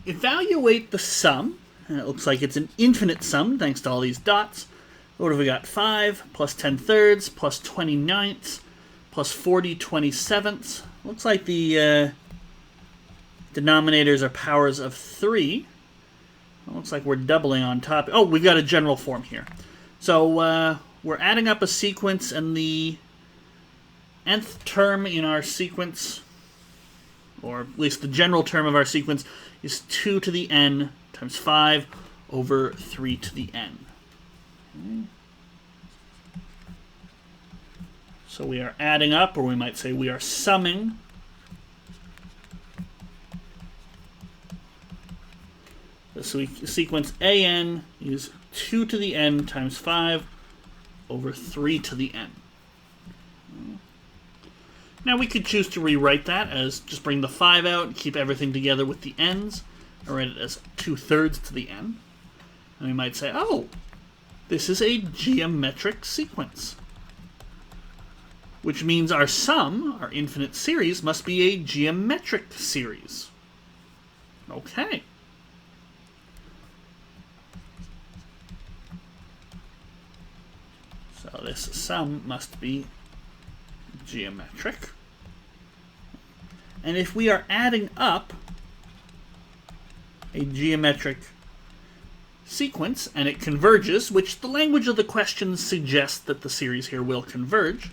evaluate the sum. And it looks like it's an infinite sum thanks to all these dots. What have we got? 5 plus 10 thirds plus 29ths plus 40 27ths. Looks like the denominators are powers of 3. It looks like we're doubling on top. Oh, we've got a general form here. So we're adding up a sequence, and the nth term in our sequence, or at least the general term of our sequence, is 2 to the n times 5 over 3 to the n. Okay. So we are adding up, or we might say we are summing the sequence an is 2 to the n times 5 over 3 to the n. Now we could choose to rewrite that as just bring the 5 out and keep everything together with the n's, or write it as 2/3 to the n. And we might say, oh, this is a geometric sequence, which means our sum, our infinite series, must be a geometric series. Okay. So this sum must be geometric. And if we are adding up a geometric sequence and it converges, which the language of the question suggests that the series here will converge,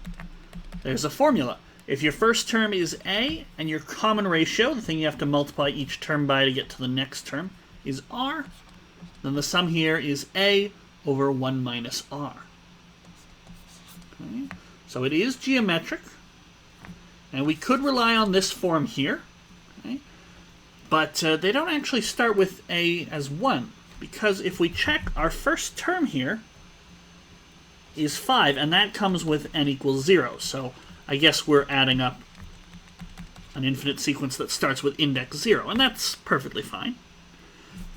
there's a formula. If your first term is a and your common ratio, the thing you have to multiply each term by to get to the next term, is r, then the sum here is a over 1 minus r. Okay. So it is geometric, and we could rely on this form here, okay? But they don't actually start with a as 1, because if we check, our first term here is 5, and that comes with n equals 0. So I guess we're adding up an infinite sequence that starts with index 0, and that's perfectly fine.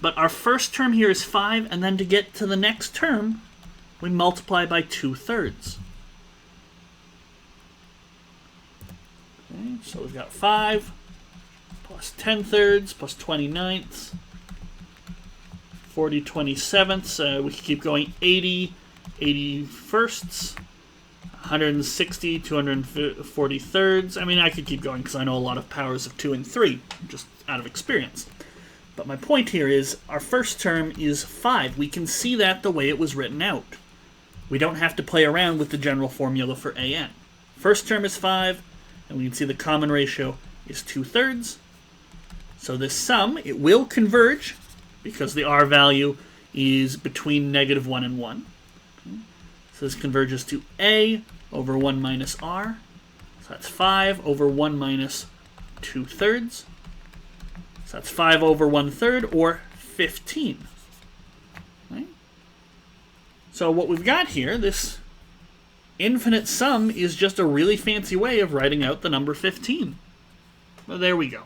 But our first term here is 5, and then to get to the next term, we multiply by 2/3. Okay, so we've got 5 plus 10/3 plus 29ths, 40 27ths. We can keep going. 80 81sts, 160 240 I mean, I could keep going because I know a lot of powers of 2 and 3, just out of experience. But my point here is our first term is 5. We can see that the way it was written out. We don't have to play around with the general formula for an. First term is 5, and we can see the common ratio is 2/3. So this sum, it will converge because the r value is between -1 and 1. Okay. So this converges to a over 1 minus r. So that's 5 over 1 minus 2/3. So that's 5 over 1/3, or 15. Okay. So what we've got here, this infinite sum, is just a really fancy way of writing out the number 15. Well, there we go.